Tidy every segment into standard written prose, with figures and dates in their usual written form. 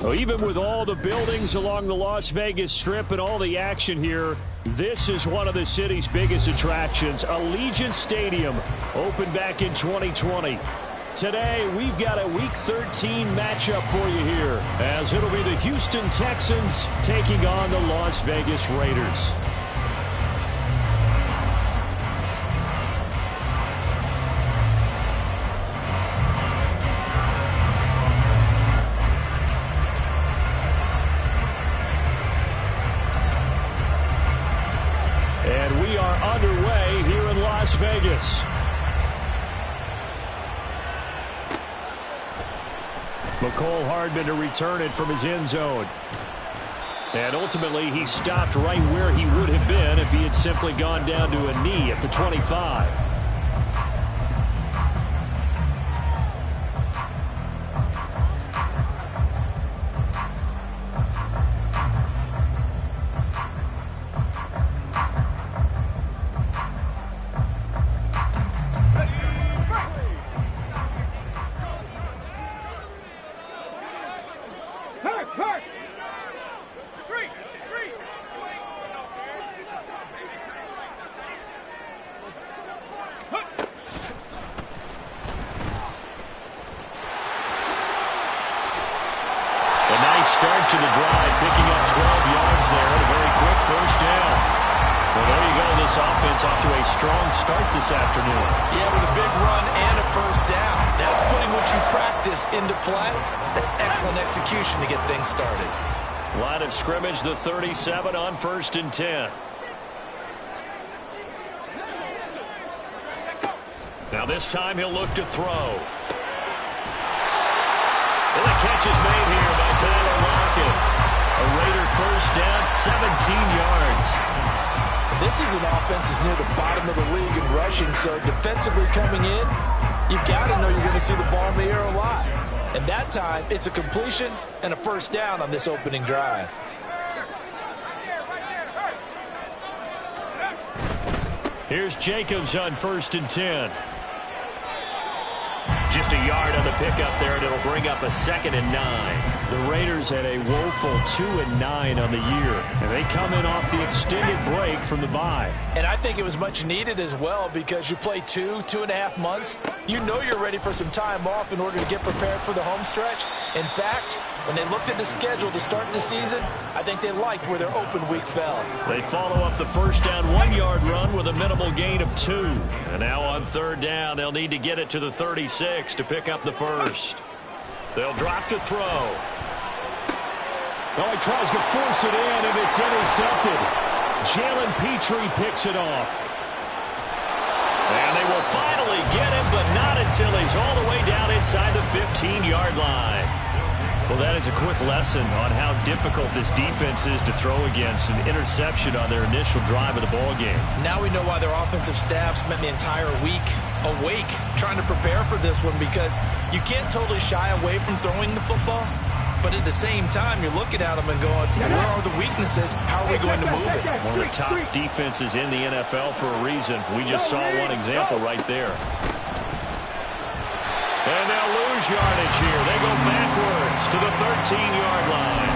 Well, even with all the buildings along the Las Vegas Strip and all the action here, this is one of the city's biggest attractions. Allegiant Stadium opened back in 2020. Today, we've got a Week 13 matchup for you here, as it'll be the Houston Texans taking on the Las Vegas Raiders. And we are underway here in Las Vegas. McCole Hardman to return it from his end zone. And ultimately, he stopped right where he would have been if he had simply gone down to a knee at the 25. Start to the drive, picking up 12 yards there and a very quick first down. Well, there you go. This offense off to a strong start this afternoon. Yeah, with a big run and a first down. That's putting what you practice into play. That's excellent execution to get things started. Line of scrimmage, the 37 on 1st and 10. Now this time he'll look to throw. And the catch is made here by Tyler Lockett. A Raider first down, 17 yards. This is an offense that's near the bottom of the league in rushing, so defensively coming in, you've got to know you're going to see the ball in the air a lot. And that time, it's a completion and a first down on this opening drive. Here's Jacobs on 1st and 10. Just a yard on the pickup there, and it'll bring up a 2nd and 9. The Raiders had a woeful 2-9 on the year, and they come in off the extended break from the bye. And I think it was much needed as well, because you play 2.5 months. You know you're ready for some time off in order to get prepared for the home stretch. In fact, when they looked at the schedule to start the season, I think they liked where their open week fell. They follow up the first down 1-yard run with a minimal gain of 2. And now on 3rd down, they'll need to get it to the 36 to pick up the first. They'll drop to throw. Oh, he tries to force it in, and it's intercepted. Jalen Petrie picks it off. And they will finally get him, but not until he's all the way down inside the 15-yard line. Well, that is a quick lesson on how difficult this defense is to throw against. An interception on their initial drive of the ballgame. Now we know why their offensive staff spent the entire week awake trying to prepare for this one, because you can't totally shy away from throwing the football. But at the same time, you're looking at them and going, where are the weaknesses? How are we going to move it? One of the top defenses in the NFL for a reason. We just saw one example right there. And they'll lose yardage here. They go backwards to the 13-yard line.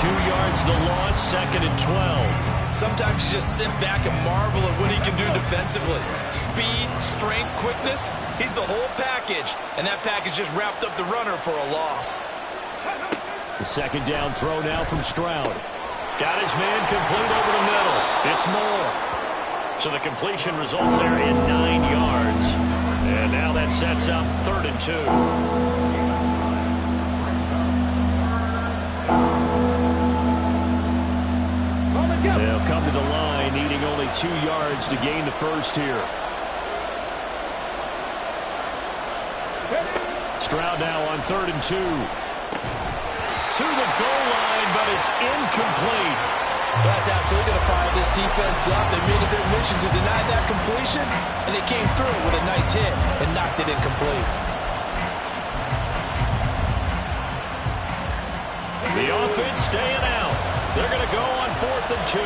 2 yards the loss, 2nd and 12. Sometimes you just sit back and marvel at what he can do defensively. Speed, strength, quickness, he's the whole package. And that package just wrapped up the runner for a loss. The 2nd down throw now from Stroud. Got his man complete over the middle. It's Moore. So the completion results there in 9 yards. And now that sets up 3rd and 2. They'll come to the line, needing only 2 yards to gain the first here. Stroud now on 3rd and 2. To the goal line, but it's incomplete. That's absolutely going to fire this defense up. They made it their mission to deny that completion, and they came through with a nice hit and knocked it incomplete. The offense staying out. They're going to go on 4th and 2.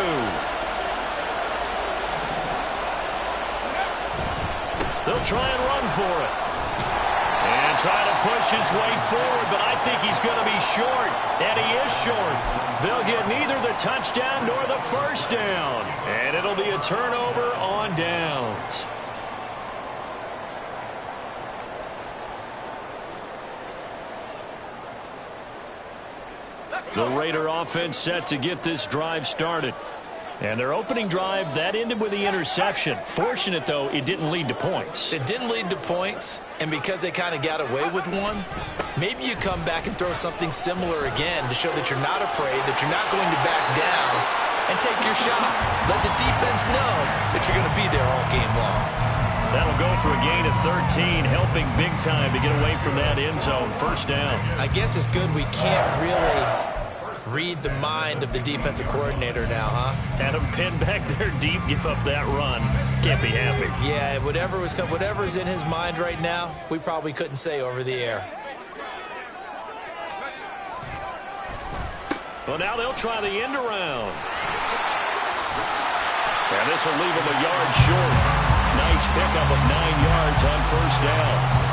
They'll try and run for it. And try to push his way forward, but I think he's going to be short. And he is short. They'll get neither the touchdown nor the first down. And it'll be a turnover on downs. The Raider offense set to get this drive started. And their opening drive, that ended with the interception. Fortunate, though, it didn't lead to points. It didn't lead to points, and because they kind of got away with one, maybe you come back and throw something similar again to show that you're not afraid, that you're not going to back down, and take your shot. Let the defense know that you're going to be there all game long. That'll go for a gain of 13, helping big time to get away from that end zone. First down. I guess it's good we can't really read the mind of the defensive coordinator now, huh? Had him pinned back there deep, give up that run. Can't be happy. Yeah, whatever's in his mind right now, we probably couldn't say over the air. Well, now they'll try the end around. And this will leave him a yard short. Nice pickup of 9 yards on first down.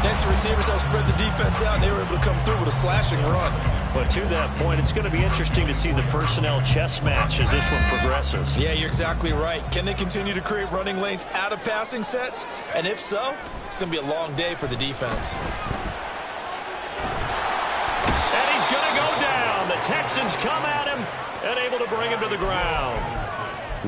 Next, the receivers helped spread the defense out, and they were able to come through with a slashing run. But to that point, it's going to be interesting to see the personnel chess match as this one progresses. Yeah, you're exactly right. Can they continue to create running lanes out of passing sets? And if so, it's going to be a long day for the defense. And he's going to go down. The Texans come at him and able to bring him to the ground.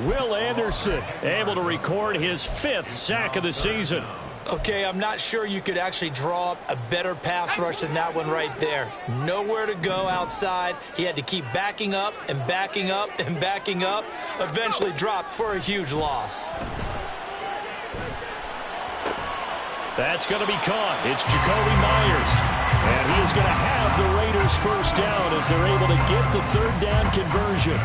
Will Anderson able to record his 5th sack of the season. Okay, I'm not sure you could actually draw up a better pass rush than that one right there. Nowhere to go outside. He had to keep backing up and backing up and backing up. Eventually dropped for a huge loss. That's going to be caught. It's Jacoby Myers. And he is going to have the Raiders first down as they're able to get the 3rd down conversion.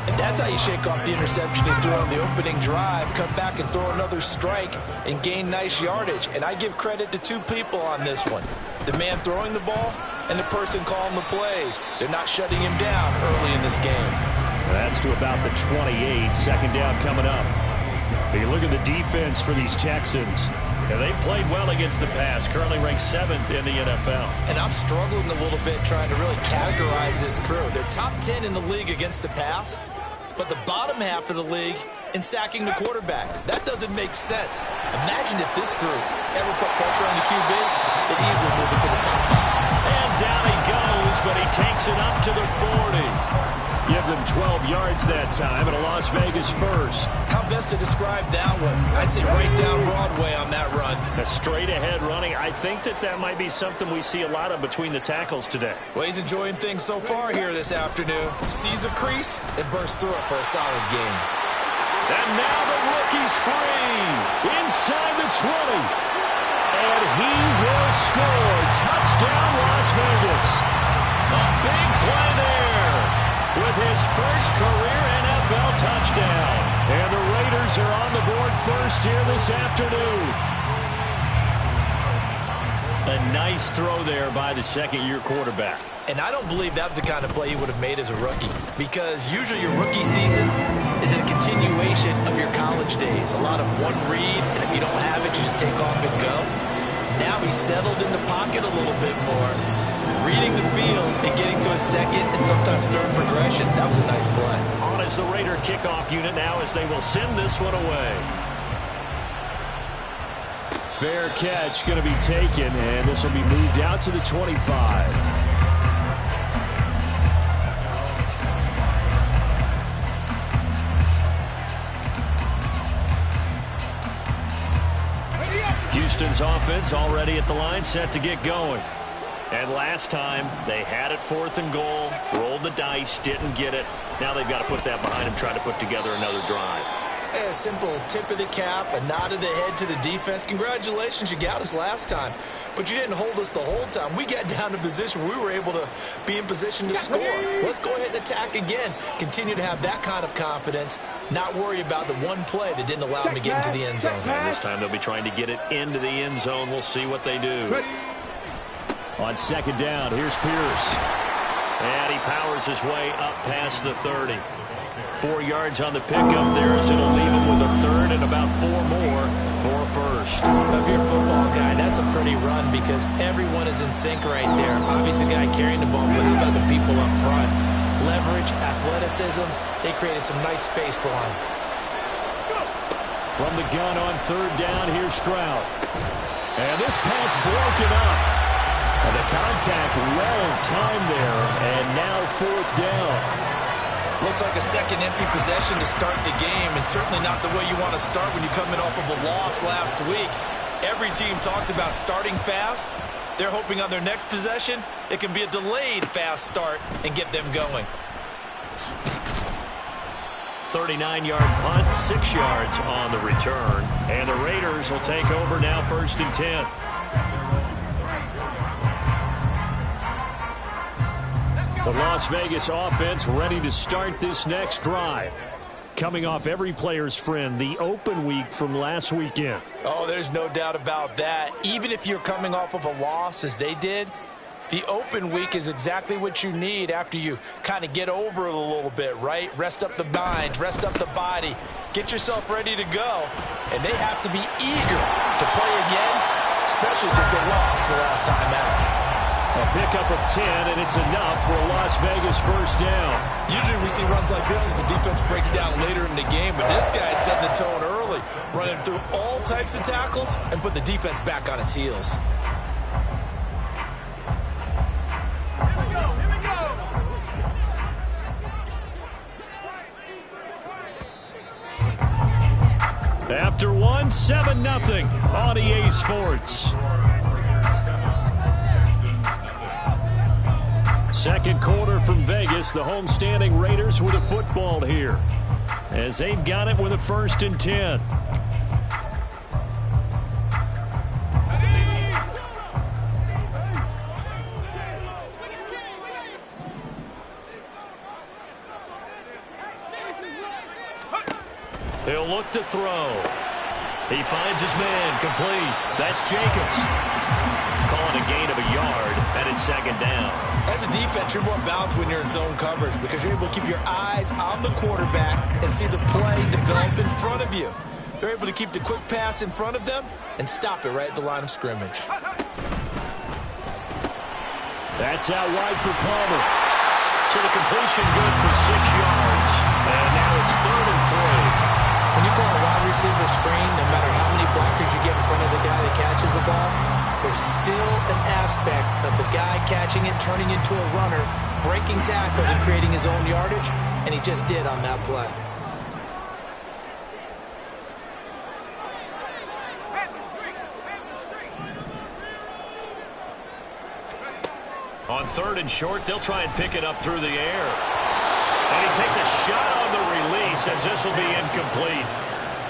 And that's how you shake off the interception you threw on the opening drive, come back and throw another strike and gain nice yardage. And I give credit to 2 people on this one. The man throwing the ball and the person calling the plays. They're not shutting him down early in this game. That's to about the 28. 2nd down coming up. But you look at the defense for these Texans. And they've played well against the pass, currently ranked 7th in the NFL. And I'm struggling a little bit trying to really categorize this crew. They're top 10 in the league against the pass, but the bottom half of the league in sacking the quarterback. That doesn't make sense. Imagine if this group ever put pressure on the QB, they'd easily move into the top 5. And down he goes, but he takes it up to the 40. Give them 12 yards that time and a Las Vegas first. How best to describe that one? I'd say right down Broadway on that run. A straight ahead running. I think that might be something we see a lot of between the tackles today. Well, he's enjoying things so far here this afternoon. Sees a crease and bursts through it for a solid game. And now the rookie's free. Inside the 20. And he will score. Touchdown, Las Vegas. A big play there with his first career NFL touchdown. And the Raiders are on the board first here this afternoon. A nice throw there by the second-year quarterback. And I don't believe that was the kind of play he would have made as a rookie, because usually your rookie season is a continuation of your college days. A lot of one read, and if you don't have it, you just take off and go. Now he's settled in the pocket a little bit more. Reading the field and getting to a second and sometimes third progression, that was a nice play. On as the Raider kickoff unit now as they will send this one away. Fair catch going to be taken, and this will be moved out to the 25. Houston's offense already at the line, set to get going. And last time, they had it 4th and goal, rolled the dice, didn't get it. Now they've got to put that behind them, try to put together another drive. A simple tip of the cap, a nod of the head to the defense. Congratulations, you got us last time. But you didn't hold us the whole time. We got down to position where we were able to be in position to score. Let's go ahead and attack again. Continue to have that kind of confidence, not worry about the one play that didn't allow them to get into the end zone. And this time they'll be trying to get it into the end zone. We'll see what they do. On 2nd down, here's Pierce. And he powers his way up past the 30. 4 yards on the pickup there as it'll leave him with a 3rd and about 4 more for a 1st. If you're a football guy, that's a pretty run because everyone is in sync right there. Obviously, a guy carrying the ball, but how about the people up front? Leverage, athleticism, they created some nice space for him. From the gun on 3rd down, here's Stroud. And this pass broken up. And the contact well timed there, and now 4th down. Looks like a second empty possession to start the game, and certainly not the way you want to start when you're coming off of a loss last week. Every team talks about starting fast. They're hoping on their next possession, it can be a delayed fast start and get them going. 39-yard punt, 6 yards on the return. And the Raiders will take over now 1st and 10. The Las Vegas offense ready to start this next drive. Coming off every player's friend, the open week from last weekend. Oh, there's no doubt about that. Even if you're coming off of a loss as they did, the open week is exactly what you need after you kind of get over it a little bit, right? Rest up the mind, rest up the body, get yourself ready to go. And they have to be eager to play again, especially since they lost the last time out. A pickup of 10, and it's enough for a Las Vegas 1st down. Usually we see runs like this as the defense breaks down later in the game, but this guy's setting the tone early, running through all types of tackles and put the defense back on its heels. After one, 7-0 on EA Sports. Second quarter from Vegas, the homestanding Raiders with a football here as they've got it with a 1st and 10. He'll look to throw. He finds his man, complete. That's Jacobs. Calling a gain of a yard, and it's 2nd down. As a defense, you're more balanced when you're in zone coverage because you're able to keep your eyes on the quarterback and see the play develop in front of you. They're able to keep the quick pass in front of them and stop it right at the line of scrimmage. That's out wide for Palmer. So the completion good for 6 yards. And now it's 3rd and 3. When you call a wide receiver screen, no matter how many blockers you get in front of the guy that catches the ball, there's still an aspect of the guy catching it, turning into a runner, breaking tackles and creating his own yardage, and he just did on that play. On 3rd and short, they'll try and pick it up through the air. And he takes a shot on the release as this will be incomplete.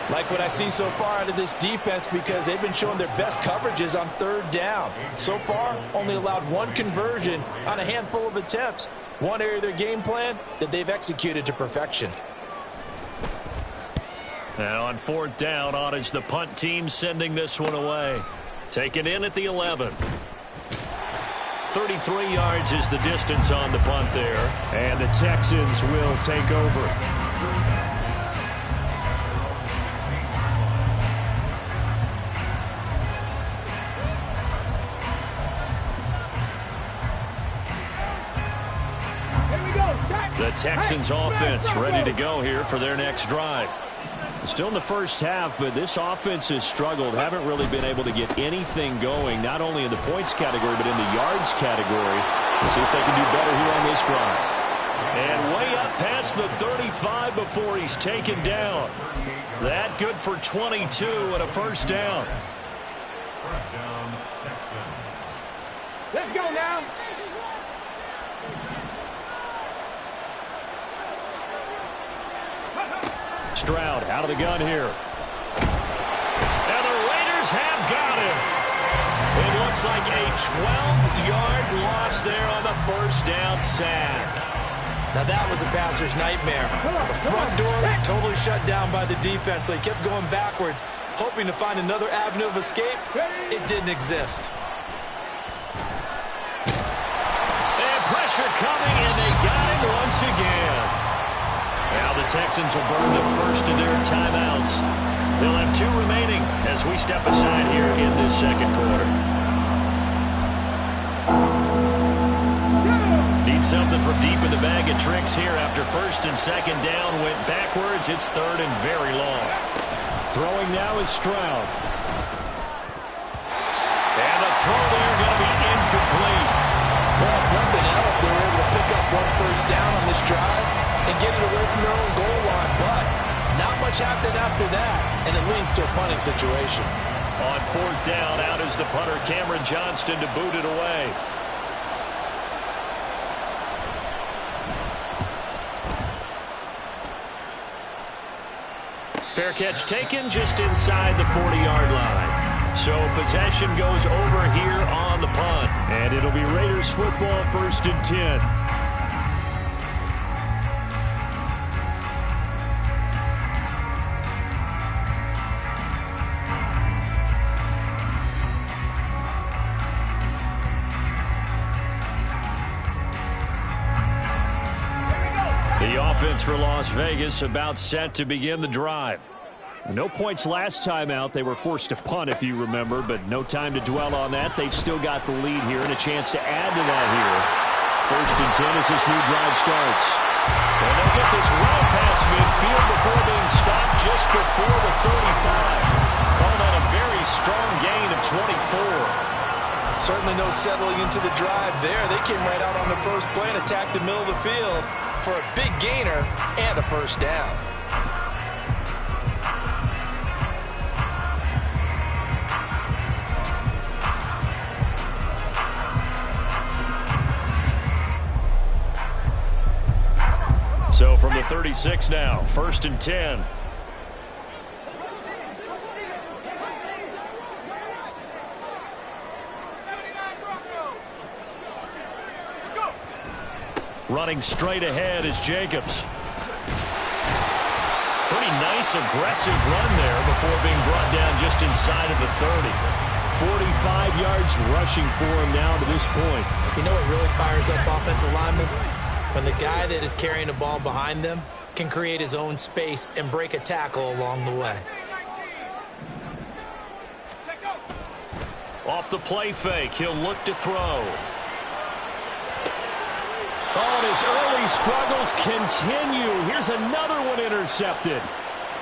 Like what I see so far out of this defense because they've been showing their best coverages on 3rd down. So far, only allowed 1 conversion on a handful of attempts. One area of their game plan that they've executed to perfection. And on 4th down, on is the punt team sending this one away. Taken in at the 11. 33 yards is the distance on the punt there. And the Texans will take over. The Texans offense ready to go here for their next drive. Still in the first half, but this offense has struggled. Haven't really been able to get anything going, not only in the points category, but in the yards category. Let's see if they can do better here on this drive. And way up past the 35 before he's taken down. That good for 22 and a first down. First down, Texans. Let's go now. Stroud out of the gun here. And the Raiders have got him. It looks like a 12-yard loss there on the first down sack. Now that was a passer's nightmare. The front door totally shut down by the defense, so he kept going backwards, hoping to find another avenue of escape. It didn't exist. And pressure coming, and they got him once again. Now the Texans will burn the first of their timeouts. They'll have 2 remaining as we step aside here in this second quarter. Need something from deep in the bag of tricks here after first and second down went backwards. It's third and very long. Throwing now is Stroud. And the throw there going to be incomplete. Well, if nothing else, they were able to pick up 1 first down on this drive and get it away from their own goal line. But not much happened after that, and it leads to a punting situation. On 4th down, out is the punter, Cameron Johnston, to boot it away. Fair catch taken just inside the 40-yard line. So possession goes over here on the punt. And it'll be Raiders football, 1st and 10. The offense for Las Vegas about set to begin the drive. No points last time out. They were forced to punt, if you remember, but no time to dwell on that. They've still got the lead here and a chance to add to that here. 1st and 10 as this new drive starts. And they'll get this well past midfield before being stopped just before the 35. Call that a very strong gain of 24. Certainly no settling into the drive there. They came right out on the first play and attacked the middle of the field for a big gainer and a first down. So from the 36 now, 1st and 10. Running straight ahead is Jacobs. Pretty nice, aggressive run there before being brought down just inside of the 30. 45 yards rushing for him now to this point. You know what really fires up offensive linemen? When the guy that is carrying the ball behind them can create his own space and break a tackle along the way. Off the play fake, he'll look to throw. Oh, and his early struggles continue. Here's another one intercepted.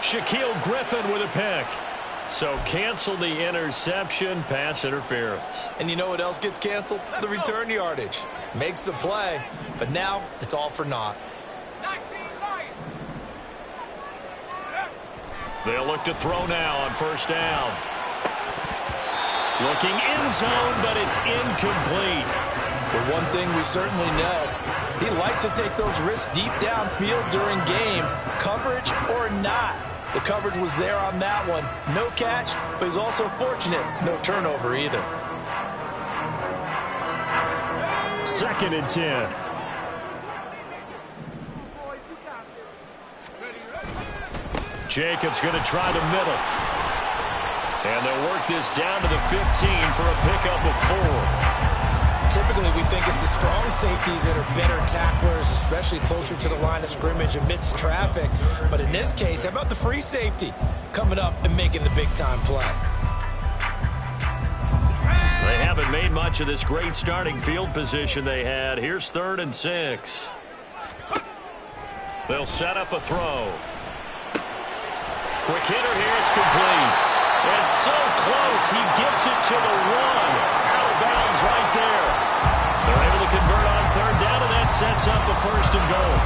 Shaquille Griffin with a pick. So cancel the interception, pass interference. And you know what else gets canceled? The return yardage. Makes the play, but now it's all for naught. They'll look to throw now on 1st down. Looking end zone, but it's incomplete. But one thing we certainly know, he likes to take those risks deep downfield during games, coverage or not. The coverage was there on that one. No catch, but he's also fortunate. No turnover either. 2nd and 10. Jacobs going to try the middle. And they'll work this down to the 15 for a pickup of 4. Typically, we think it's the strong safeties that are better tacklers, especially closer to the line of scrimmage amidst traffic. But in this case, how about the free safety coming up and making the big-time play? They haven't made much of this great starting field position they had. Here's 3rd and 6. They'll set up a throw. Quick hitter here. It's complete. And so close. He gets it to the 1. Out of bounds right there. They're able to convert on third down, and that sets up a first and goal.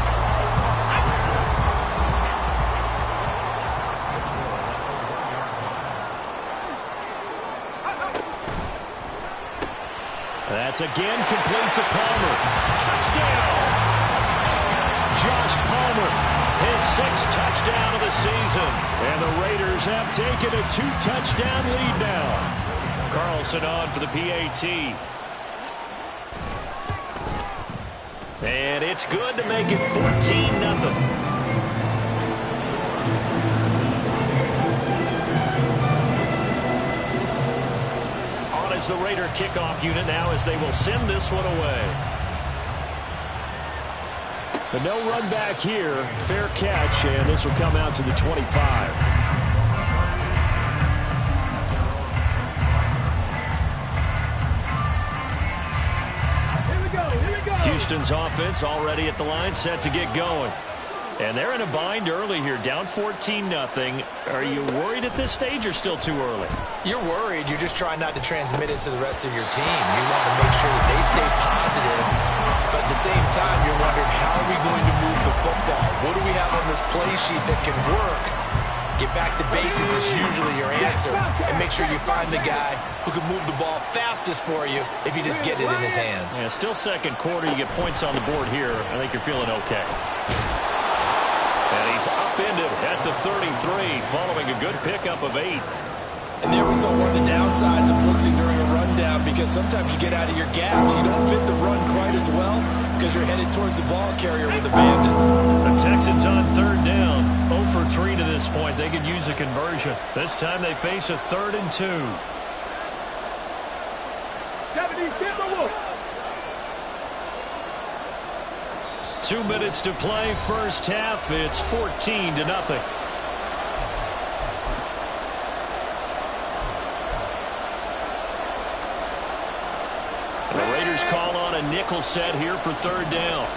That's again complete to Palmer. Touchdown! Josh Palmer, his 6th touchdown of the season. And the Raiders have taken a 2-touchdown lead now. Carlson on for the PAT. And it's good to make it 14-0. As the Raider kickoff unit now, as they will send this one away. But no run back here. Fair catch, and this will come out to the 25. Here we go. Houston's offense already at the line, set to get going. And they're in a bind early here, down 14-0. Are you worried at this stage or still too early? You're worried. You're just trying not to transmit it to the rest of your team. You want to make sure that they stay positive, but at the same time, you're wondering, how are we going to move the football? What do we have on this play sheet that can work? Get back to basics is usually your answer, and make sure you find the guy who can move the ball fastest for you if you just get it in his hands. Yeah, still second quarter. You get points on the board here. I think you're feeling okay. And he's upended at the 33, following a good pickup of 8. And there we saw one of the downsides of blitzing during a rundown, because sometimes you get out of your gaps. You don't fit the run quite as well because you're headed towards the ball carrier with abandon. The Texans on third down, 0 for 3 to this point. They could use a conversion. This time they face a 3rd and 2. 70 Timberwolves. 2 minutes to play, first half. It's 14-0. The Raiders call on a nickel set here for third down.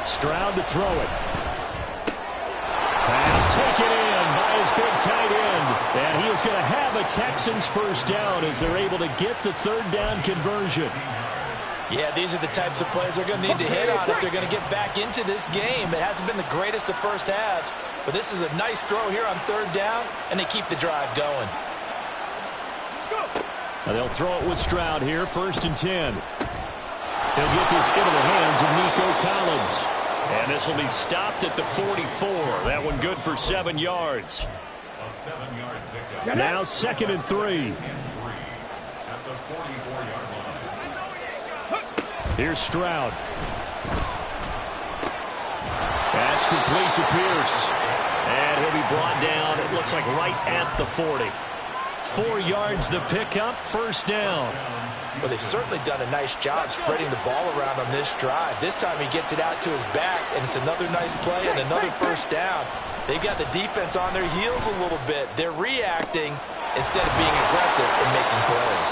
Stroud to throw it. Pass taken in by his big tight end. And he is going to have a Texans first down as they're able to get the third down conversion. Yeah, these are the types of plays they're going to need to hit on if they're going to get back into this game. It hasn't been the greatest of first halves, but this is a nice throw here on third down, and they keep the drive going. And they'll throw it with Stroud here, 1st and 10. He'll get this into the hands of Nico Collins. And this will be stopped at the 44. That one good for 7 yards. A 7-yard pickup. Now 2nd and 3. At the 44-yard line. Here's Stroud. That's complete to Pierce. And he'll be brought down, it looks like right at the 40. 4 yards the pickup, first down. Well, they've certainly done a nice job spreading the ball around on this drive. This time he gets it out to his back, and it's another nice play and another first down. They've got the defense on their heels a little bit. They're reacting instead of being aggressive and making plays.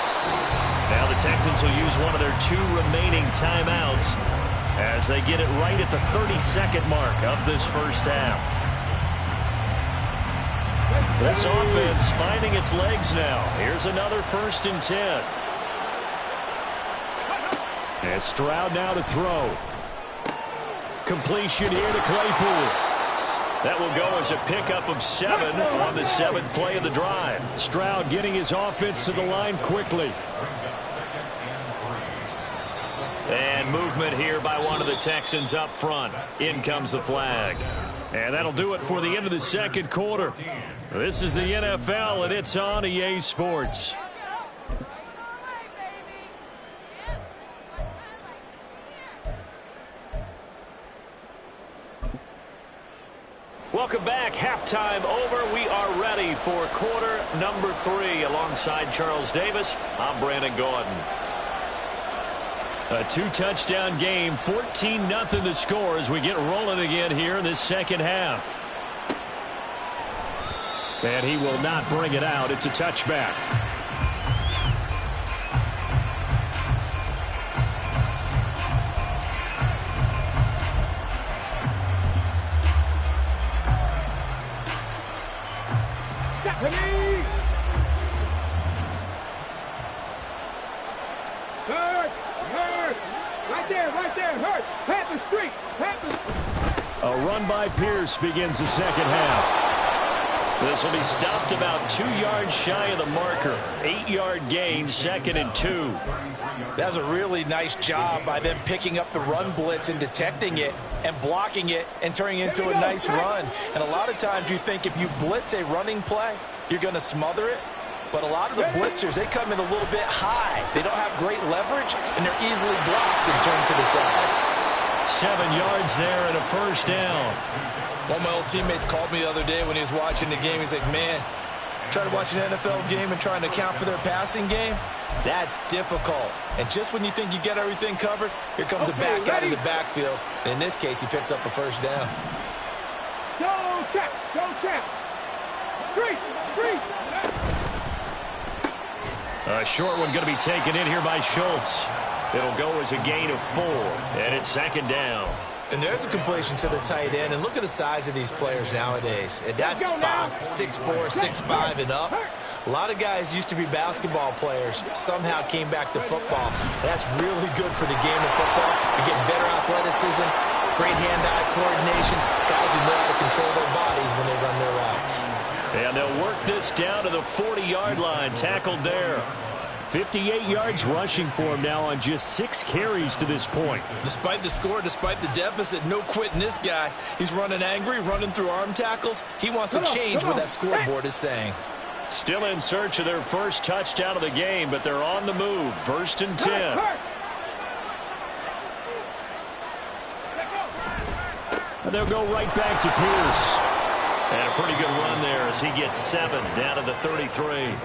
Now the Texans will use one of their 2 remaining timeouts as they get it right at the 32nd mark of this first half. This offense finding its legs now. Here's another 1st and 10. And Stroud now to throw. Completion here to Claypool. That will go as a pickup of 7 on the 7th play of the drive. Stroud getting his offense to the line quickly. And movement here by one of the Texans up front. In comes the flag. And that'll do it for the end of the second quarter. This is the NFL, and it's on EA Sports. Welcome back. Halftime over. We are ready for quarter number 3. Alongside Charles Davis, I'm Brandon Gordon. A 2-touchdown game, 14-0 the score as we get rolling again here in this second half. And he will not bring it out. It's a touchback. Hurt. Hurt. Right there. Hurt. Pat the street. A run by Pierce begins the second half. This will be stopped about 2 yards shy of the marker. 8-yard gain, 2nd and 2. That's a really nice job by them picking up the run blitz and detecting it and blocking it and turning it into a nice run. And a lot of times you think if you blitz a running play, you're going to smother it. But a lot of the blitzers, they come in a little bit high. They don't have great leverage, and they're easily blocked and turned to the side. 7 yards there and a first down. One of my old teammates called me the other day when he was watching the game. He's like, man, trying to watch an NFL game and trying to account for their passing game, that's difficult. And just when you think you get everything covered, here comes a back out of the backfield. And in this case, he picks up a first down. Go check. Freeze. A short one going to be taken in here by Schultz. It'll go as a gain of 4, and it's 2nd down. And there's a completion to the tight end. And look at the size of these players nowadays. At that spot, 6'4", 6'5", and up. A lot of guys used to be basketball players, somehow came back to football. That's really good for the game of football. You're getting better athleticism, great hand-eye coordination, guys who know how to control their bodies when they run their routes. And they'll work this down to the 40-yard line, tackled there. 58 yards rushing for him now on just 6 carries to this point. Despite the score, despite the deficit, no quitting this guy. He's running angry, running through arm tackles. He wants to change what that scoreboard is saying. Still in search of their first touchdown of the game, but they're on the move. 1st and 10. And they'll go right back to Pierce. And a pretty good run there as he gets 7 down to the 33.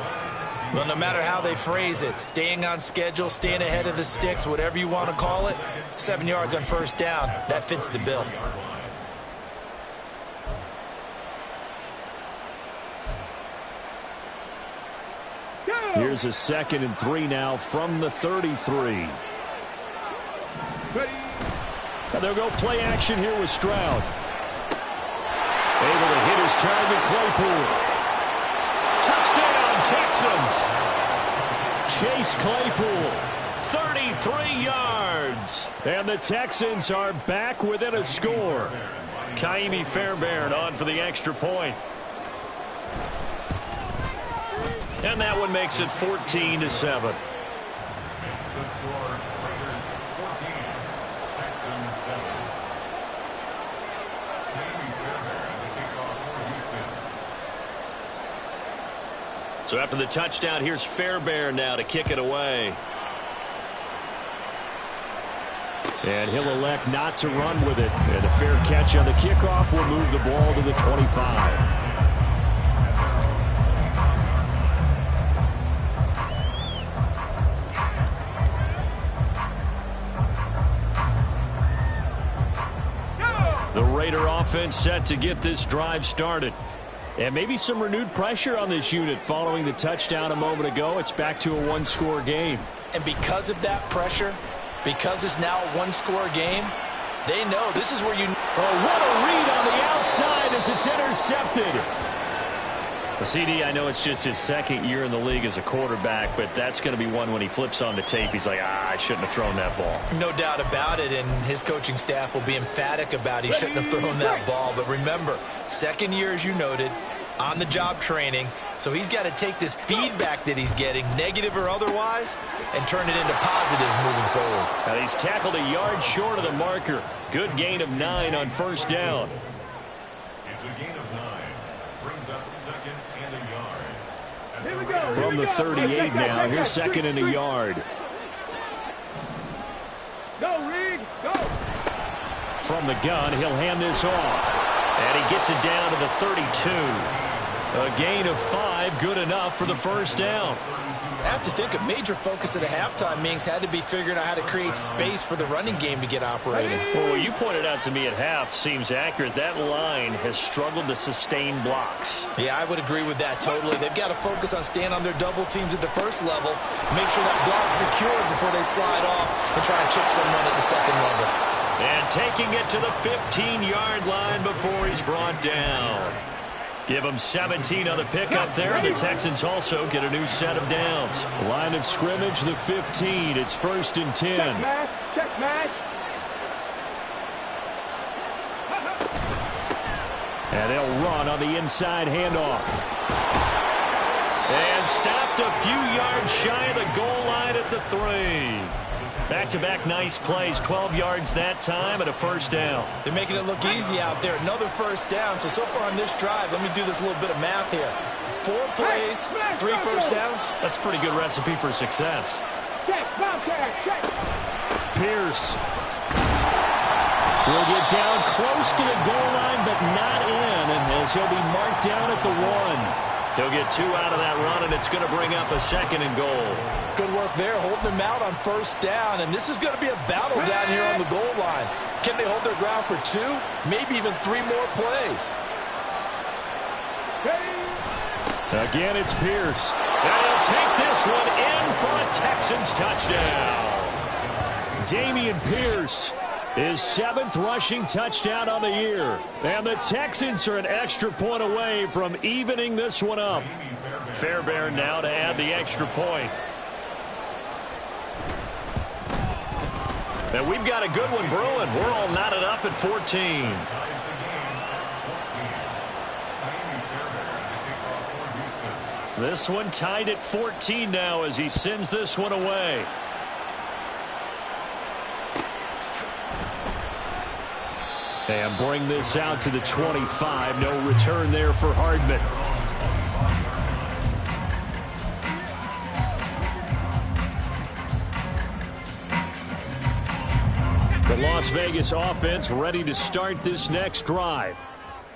Well, no matter how they phrase it, staying on schedule, staying ahead of the sticks, whatever you want to call it, 7 yards on first down, that fits the bill. Here's a 2nd and 3 now from the 33. And they'll go play action here with Stroud. Able to hit his target, Claypool. Touchdown, Texans. Chase Claypool, 33 yards. And the Texans are back within a score. Kaimi Fairbairn on for the extra point. And that one makes it 14-7. Makes the score Raiders 14, Texans 7. Kaimi Fairbairn, the kickoff for Houston. So after the touchdown, here's Fairbairn now to kick it away. And he'll elect not to run with it. And a fair catch on the kickoff will move the ball to the 25. The Raider offense set to get this drive started. And maybe some renewed pressure on this unit following the touchdown a moment ago. It's back to a one-score game. And because of that pressure, because it's now a one-score game, they know this is where you... Oh, what a read on the outside as it's intercepted. The CD, I know it's just his second year in the league as a quarterback, but that's going to be one when he flips on the tape. He's like, I shouldn't have thrown that ball. No doubt about it, and his coaching staff will be emphatic about he shouldn't have thrown that ball. But remember, second year, as you noted, on-the-job training, so he's got to take this feedback that he's getting, negative or otherwise, and turn it into positives moving forward. Now he's tackled a yard short of the marker. Good gain of 9 on first down. It's a gain of 9. Brings up second and a yard. Here we go. From the 38 now, here's second and a yard. Go, Reed, go. From the gun, he'll hand this off. And he gets it down to the 32. A gain of 5, good enough for the first down. I have to think a major focus of the halftime meetings had to be figuring out how to create space for the running game to get operating. Well, what you pointed out to me at half seems accurate. That line has struggled to sustain blocks. Yeah, I would agree with that totally. They've got to focus on staying on their double teams at the first level, make sure that block's secured before they slide off and try and chip someone at the second level. And taking it to the 15-yard line before he's brought down. Give them 17 on the pickup there. The Texans also get a new set of downs. Line of scrimmage, the 15. It's 1st and 10. Check match. Check match. And they'll run on the inside handoff. And stopped a few yards shy of the goal line at the 3. Back-to-back nice plays, 12 yards that time and a 1st down. They're making it look easy out there. Another 1st down. So far on this drive, let me do this little bit of math here. 4 plays, 3 1st downs. That's a pretty good recipe for success. Check, Bobcat, check. Pierce will get down close to the goal line, but not in, and as he'll be marked down at the 1. He'll get 2 out of that run, and it's going to bring up a 2nd and goal. Good work there, holding them out on 1st down, and this is going to be a battle down here on the goal line. Can they hold their ground for 2, maybe even 3 more plays? Again, it's Pierce. And he'll take this one in for a Texans touchdown. Dameon Pierce, his 7th rushing touchdown on the year. And the Texans are an extra point away from evening this one up. Fairbairn now to add the extra point. And we've got a good one brewing. We're all knotted up at 14. This one tied at 14 now as he sends this one away. And bring this out to the 25. No return there for Hardman. The Las Vegas offense ready to start this next drive.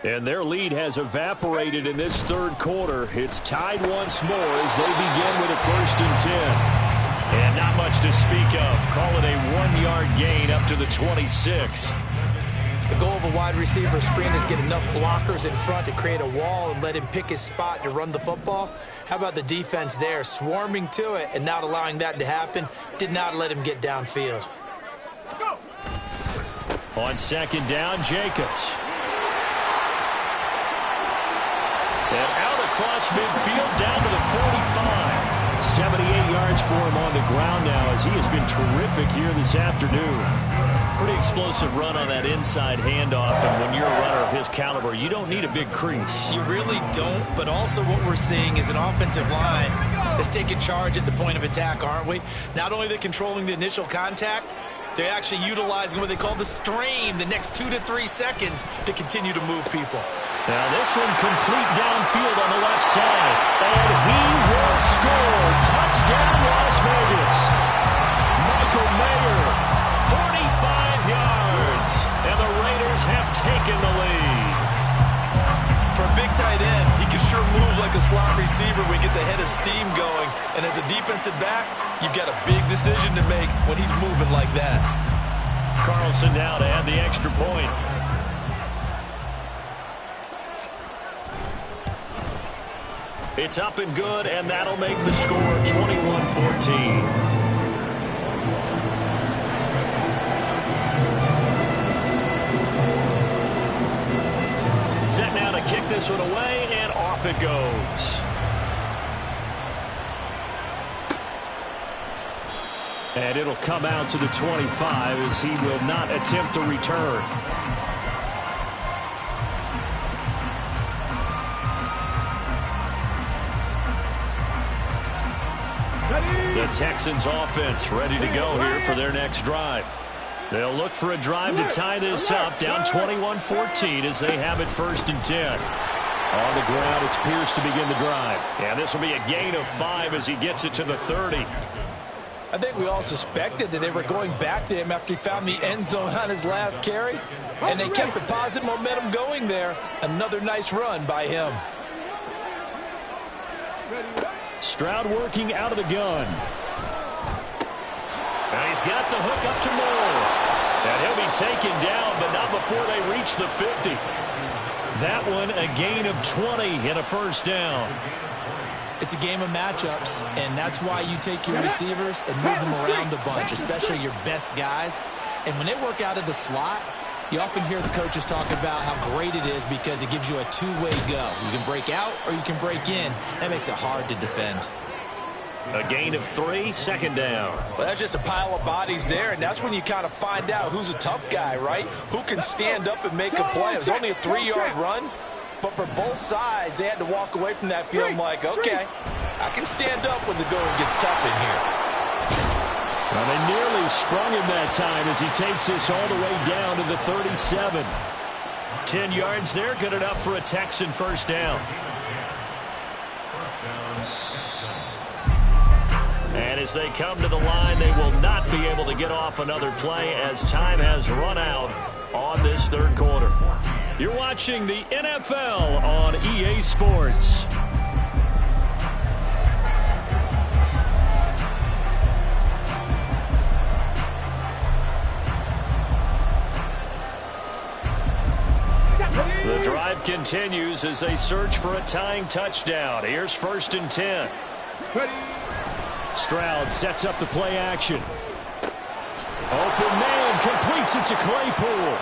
And their lead has evaporated in this 3rd quarter. It's tied once more as they begin with a 1st and 10. And not much to speak of. Call it a 1-yard gain up to the 26. The goal of a wide receiver screen is get enough blockers in front to create a wall and let him pick his spot to run the football. How about the defense there, swarming to it and not allowing that to happen? Did not let him get downfield. On 2nd down, Jacobs. And out across midfield down to the 45. 78 yards for him on the ground now as he has been terrific here this afternoon. Pretty explosive run on that inside handoff, and when you're a runner of his caliber, you don't need a big crease. You really don't, but also what we're seeing is an offensive line that's taking charge at the point of attack, aren't we? Not only are they controlling the initial contact, they're actually utilizing what they call the strain, the next 2 to 3 seconds, to continue to move people. Now this one complete downfield on the left side, and he will score. Touchdown, Las Vegas. Michael Mayer, 45 yards, and the Raiders have taken the lead. For a big tight end, he can sure move like a slot receiver when he gets a head of steam going. And as a defensive back, you've got a big decision to make when he's moving like that. Carlson now to add the extra point. It's up and good, and that'll make the score 21-14. Kick this one away, and off it goes. And it'll come out to the 25 as he will not attempt a return. The Texans offense ready to go here for their next drive. They'll look for a drive to tie this up, down 21-14 as they have it 1st and 10. On the ground, it's Pierce to begin the drive. And this will be a gain of 5 as he gets it to the 30. I think we all suspected that they were going back to him after he found the end zone on his last carry. And they kept the positive momentum going there. Another nice run by him. Stroud working out of the gun. And he's got the hook up to Moore. And he'll be taken down, but not before they reach the 50. That one, a gain of 20 and a 1st down. It's a game of matchups, and that's why you take your receivers and move them around a bunch, especially your best guys. And when they work out of the slot, You often hear the coaches talk about how great it is because it gives you a two-way go. You can break out or you can break in. That makes it hard to defend. A gain of 3, second down. Well, that's just a pile of bodies there, and that's when you kind of find out who's a tough guy, right? Who can stand up and make a play. It was only a 3-yard run, but for both sides, they had to walk away from that field like, okay, I can stand up when the going gets tough in here. Well, they nearly sprung him that time as he takes this all the way down to the 37. 10 yards there, good enough for a Texan first down. And as they come to the line, they will not be able to get off another play as time has run out on this third quarter. You're watching the NFL on EA Sports. The drive continues as they search for a tying touchdown. Here's 1st and 10. Stroud sets up the play action. Open man completes it to Claypool.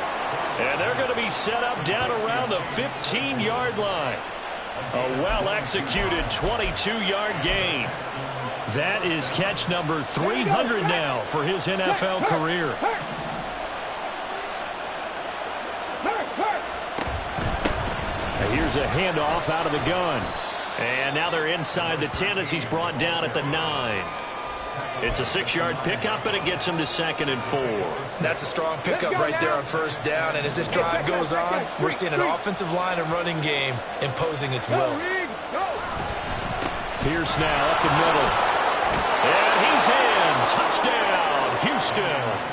And they're going to be set up down around the 15-yard line. A well-executed 22-yard gain. That is catch number 300 now for his NFL career. Here's a handoff out of the gun. And now they're inside the 10 as he's brought down at the 9. It's a 6-yard pickup, and it gets him to 2nd and 4. That's a strong pickup right there on first down. And as this drive goes on, we're seeing an offensive line and running game imposing its will. Pierce now up the middle. And he's in. Touchdown, Houston.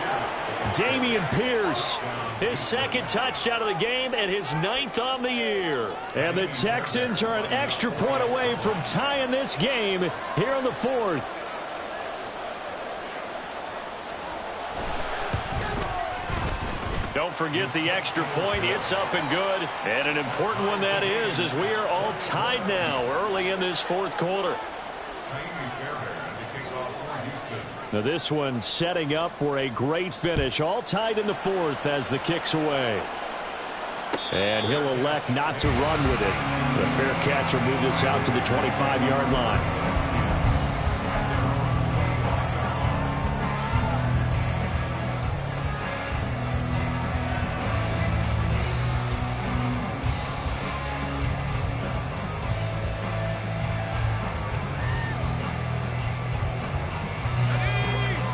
Dameon Pierce, his 2nd touchdown of the game and his 9th on the year. And the Texans are an extra point away from tying this game here in the 4th. Don't forget the extra point. It's up and good. And an important one that is, as we are all tied now early in this 4th quarter. Now this one setting up for a great finish. All tied in the 4th as the kick's away. And he'll elect not to run with it. The fair catch will move this out to the 25-yard line.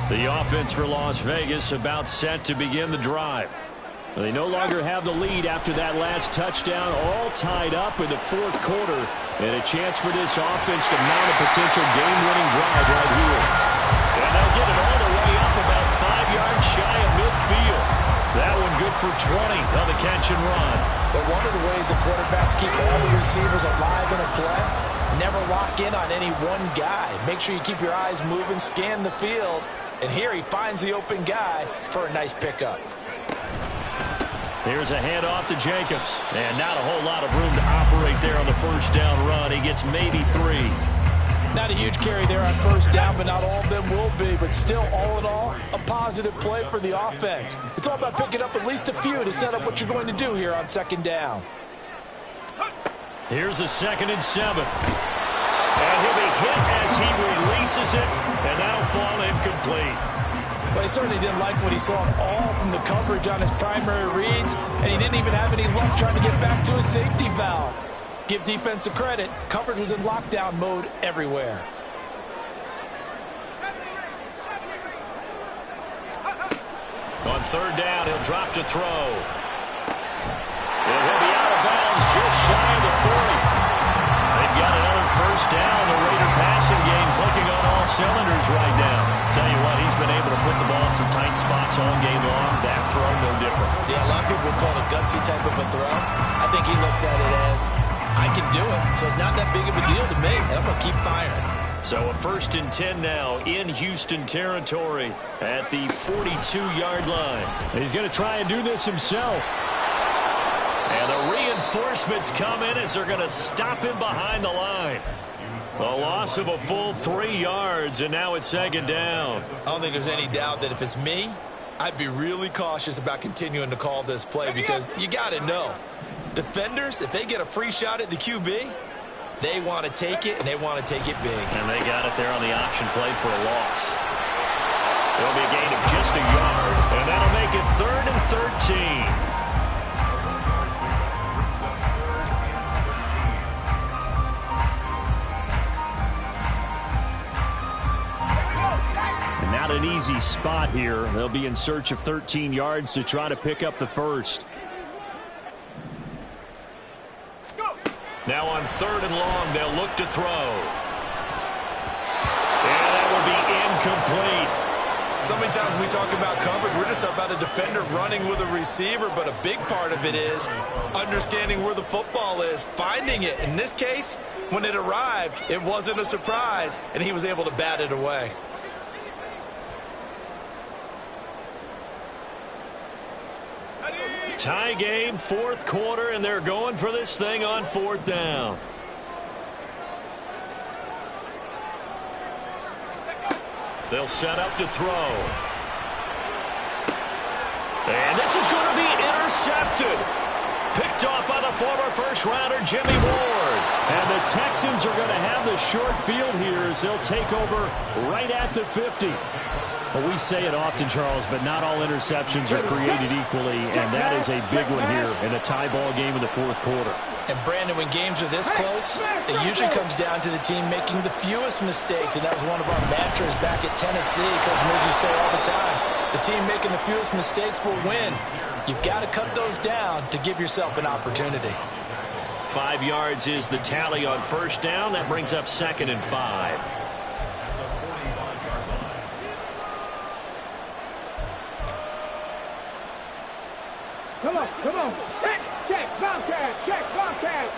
The offense for Las Vegas about set to begin the drive. They no longer have the lead after that last touchdown, all tied up in the 4th quarter, and a chance for this offense to mount a potential game-winning drive right here. And they'll get it all the way up about 5 yards shy of midfield. That one good for 20 on the catch and run. But one of the ways the quarterbacks keep all the receivers alive in a play, never lock in on any one guy. Make sure you keep your eyes moving, scan the field. And here he finds the open guy for a nice pickup. Here's a handoff to Jacobs. And not a whole lot of room to operate there on the first down run. He gets maybe 3. Not a huge carry there on first down, but not all of them will be. But still, all in all, a positive play for the offense. It's all about picking up at least a few to set up what you're going to do here on 2nd down. Here's a 2nd and 7. And he'll be hit as he releases it, and that'll fall incomplete. Well, he certainly didn't like what he saw all from the coverage on his primary reads, and he didn't even have any luck trying to get back to his safety valve. Give defense a credit. Coverage was in lockdown mode everywhere. On 3rd down, he'll drop to throw. And he'll be out of bounds just shy of the 40. They've got another first down. The Raider passing game clicking on all cylinders right now. Tell you what, he's been able to put the ball in some tight spots all game long. That throw, no different. Yeah, a lot of people would call it a gutsy type of a throw. I think he looks at it as, I can do it, so it's not that big of a deal to me, and I'm going to keep firing. So a 1st and 10 now in Houston territory at the 42-yard line. He's going to try and do this himself. And the reinforcements come in as they're going to stop him behind the line. A loss of a full 3 yards, and now it's 2nd down. I don't think there's any doubt that if it's me, I'd be really cautious about continuing to call this play because you got to know, defenders, if they get a free shot at the QB, they want to take it, and they want to take it big. And they got it there on the option play for a loss. There'll be a gain of just a yard, and that'll make it 3rd and 13. And not an easy spot here. They'll be in search of 13 yards to try to pick up the first. Now on 3rd and long, they'll look to throw. And that will be incomplete. So many times when we talk about coverage, we're just about a defender running with a receiver, but a big part of it is understanding where the football is, finding it. In this case, when it arrived, it wasn't a surprise, and he was able to bat it away. Tie game, 4th quarter, and they're going for this thing on 4th down. They'll set up to throw. And this is going to be intercepted. Picked off by the former first-rounder, Jimmy Ward. And the Texans are going to have the short field here as they'll take over right at the 50. Well, we say it often, Charles, but not all interceptions are created equally, and that is a big one here in a tie ball game in the 4th quarter. And, Brandon, when games are this close, it usually comes down to the team making the fewest mistakes, and that was one of our mantras back at Tennessee. Coach Moore used to say all the time, the team making the fewest mistakes will win. You've got to cut those down to give yourself an opportunity. 5 yards is the tally on 1st down. That brings up 2nd and 5. Come on. Check, Bobcat. Check, Bobcat.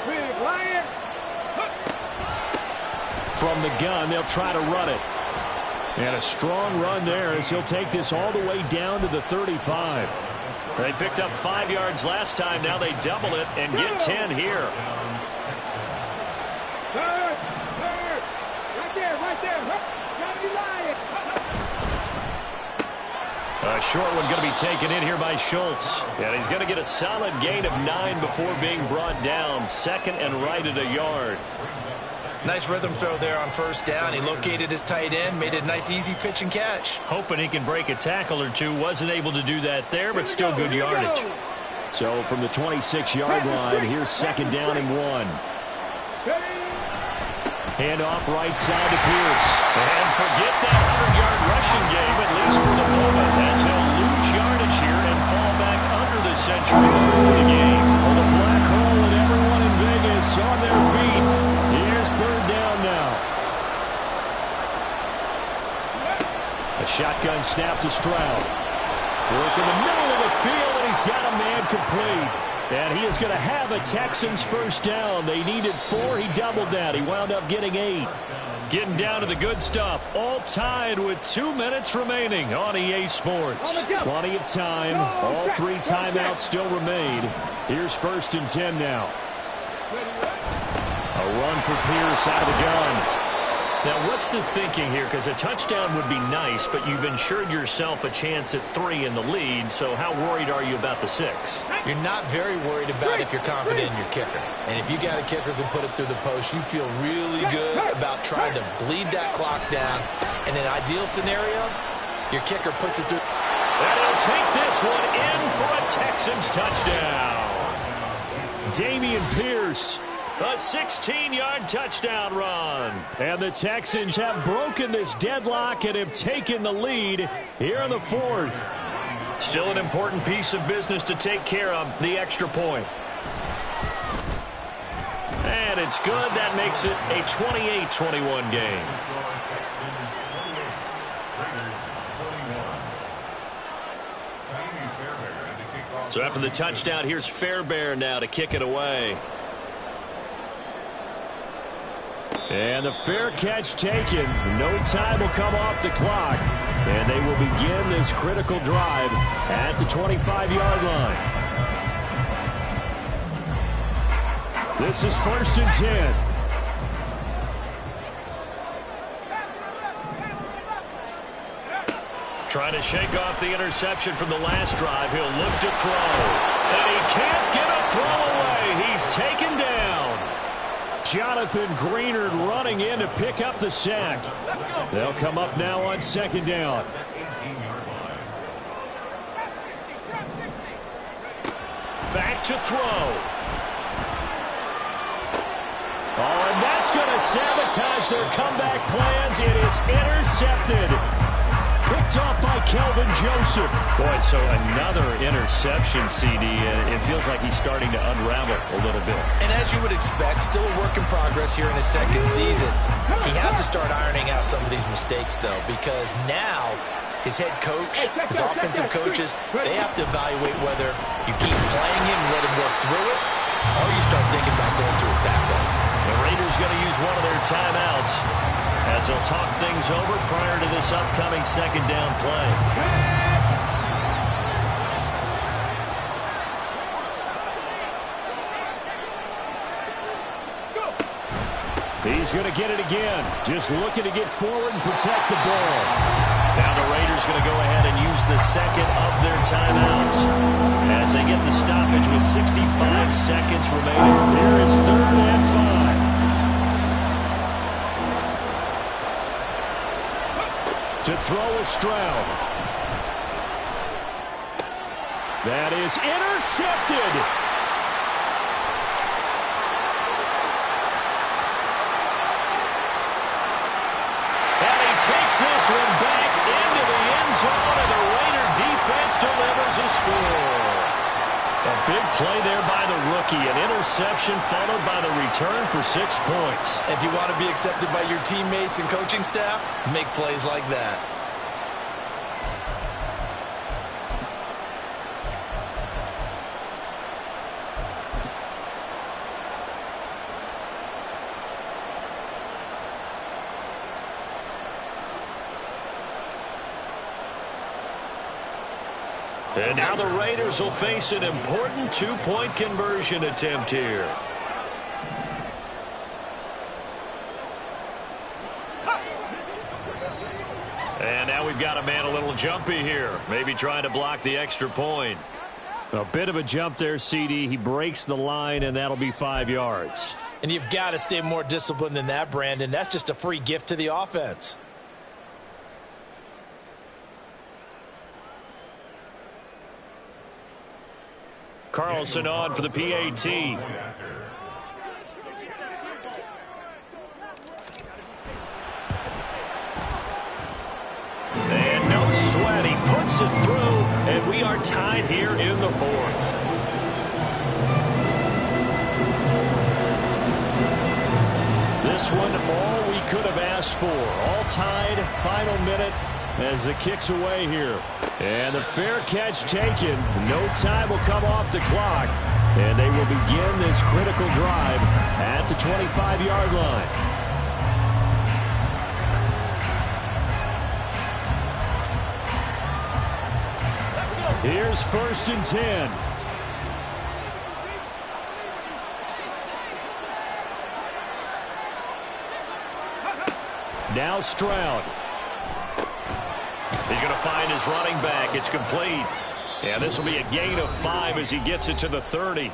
Big Lion. From the gun, they'll try to run it. And a strong run there as he'll take this all the way down to the 35. They picked up 5 yards last time. Now they double it and get 10 here. Third. Right there. Johnny Lion. A short one going to be taken in here by Schultz. And he's going to get a solid gain of 9 before being brought down. 2nd and right at a yard. Nice rhythm throw there on 1st down. He located his tight end, made it a nice easy pitch and catch. Hoping he can break a tackle or two. Wasn't able to do that there, but still good yardage. So from the 26-yard line, here's 2nd down and 1. Handoff right side to Pierce. And forget that 100-yard rushing game, at least for the moment, as he'll lose yardage here and fall back under the century mark for the game. Well, the black hole and everyone in Vegas on their feet. Here's 3rd down now. A shotgun snap to Stroud. Work in the middle of the field, and he's got a man complete. And he is going to have a Texans 1st down. They needed 4. He doubled that. He wound up getting 8. Getting down to the good stuff. All tied with 2 minutes remaining on EA Sports. Plenty of time. All 3 timeouts still remain. Here's 1st and 10 now. A run for Pierce out of the gun. Now, what's the thinking here? Because a touchdown would be nice, but you've ensured yourself a chance at 3 in the lead, so how worried are you about the 6? You're not very worried about if you're confident in your kicker. And if you got a kicker who can put it through the post, you feel really good about trying to bleed that clock down. In an ideal scenario, your kicker puts it through. And he'll take this one in for a Texans touchdown. Dameon Pierce. A 16-yard touchdown run. And the Texans have broken this deadlock and have taken the lead here in the 4th. Still an important piece of business to take care of, the extra point. And it's good. That makes it a 28-21 game. So after the touchdown, here's Fairbairn now to kick it away. And the fair catch taken. No time will come off the clock. And they will begin this critical drive at the 25-yard line. This is 1st and 10. Trying to shake off the interception from the last drive. He'll look to throw. And he can't get a throw away. He's taken down. Jonathan Greenard running in to pick up the sack. They'll come up now on second down. Back to throw. Oh, and that's going to sabotage their comeback plans. It is intercepted. Picked off by Kelvin Joseph. Boy, so another interception, CD. It feels like he's starting to unravel a little bit. And as you would expect, still a work in progress here in his second season. He has to start ironing out some of these mistakes, though, because now his head coach, his offensive coaches, they have to evaluate whether you keep playing him and let him work through it, or you start thinking about going to his backup. The Raiders going to use one of their timeouts as they'll talk things over prior to this upcoming second down play. He's going to get it again. Just looking to get forward and protect the ball. Now the Raiders going to go ahead and use the second of their timeouts as they get the stoppage with 65 seconds remaining. Here is 3rd and 5. To throw is Stroud. That is intercepted. And he takes this one back into the end zone, and the Raider defense delivers a score. A big play there by the rookie. An interception followed by the return for 6 points. If you want to be accepted by your teammates and coaching staff, make plays like that. And now the Raiders will face an important 2-point conversion attempt here. And now we've got a man a little jumpy here. Maybe trying to block the extra point. A bit of a jump there, CD. He breaks the line, and that'll be 5 yards. And you've got to stay more disciplined than that, Brandon. That's just a free gift to the offense. Carlson on for the PAT. And no sweat. He puts it through, and we are tied here in the 4th. This one, all we could have asked for. All tied, final minute as it kicks away here. And the fair catch taken. No time will come off the clock. And they will begin this critical drive at the 25-yard line. Here's 1st and 10. Now Stroud. He's going to find his running back. It's complete. And this will be a gain of 5 as he gets it to the 30.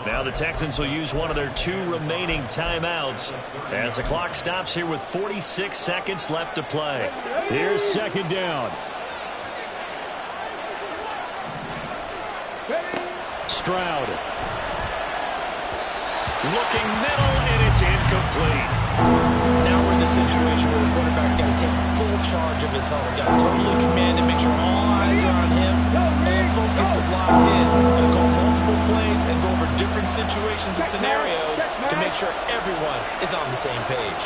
Now the Texans will use one of their 2 remaining timeouts as the clock stops here with 46 seconds left to play. Here's 2nd down. Stroud. Looking middle, and it's incomplete. Now we're in the situation where the quarterback's got to take full charge of his helmet. Got to totally command and make sure all eyes are on him. All focus is locked in. Going to call multiple plays and go over different situations and scenarios to make sure everyone is on the same page.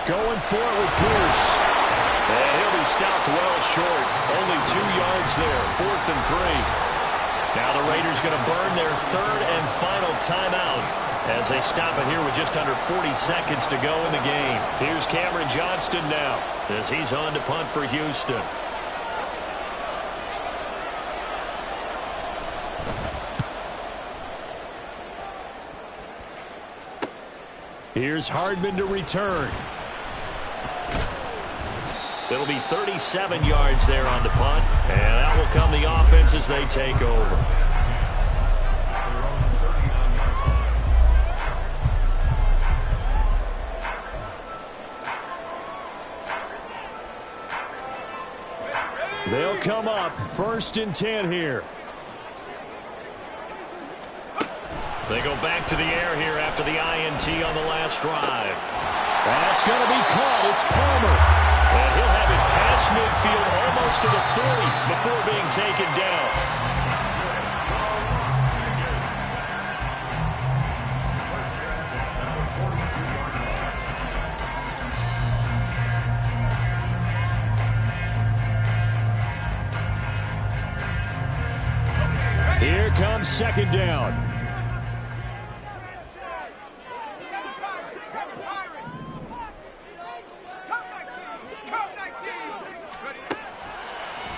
Going for it with Pierce. And he'll be stopped well short. Only 2 yards there. 4th and 3. Now the Raiders going to burn their 3rd and final timeout as they stop it here with just under 40 seconds to go in the game. Here's Cameron Johnston now as he's on to punt for Houston. Here's Hardman to return. It'll be 37 yards there on the punt, and that will come the offense as they take over. They'll come up 1st and 10 here. They go back to the air here after the INT on the last drive. That's going to be caught. It's Palmer. And he'll have it past midfield almost to the 30 before being taken down. Here comes 2nd down.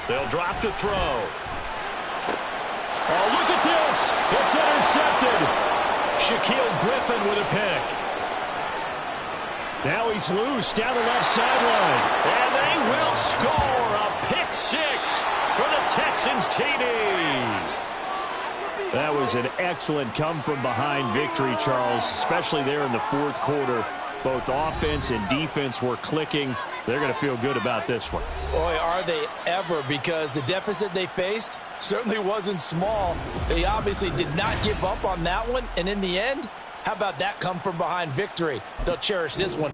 They'll drop to throw. Oh, look at this. It's intercepted. Shaquille Griffin with a pick. Now he's loose down the left sideline. And they will score a pick 6 for the Texans TD. That was an excellent come-from-behind victory, Charles, especially there in the 4th quarter. Both offense and defense were clicking. They're going to feel good about this one. Boy, are they ever, because the deficit they faced certainly wasn't small. They obviously did not give up on that one, and in the end, how about that come-from-behind victory? They'll cherish this one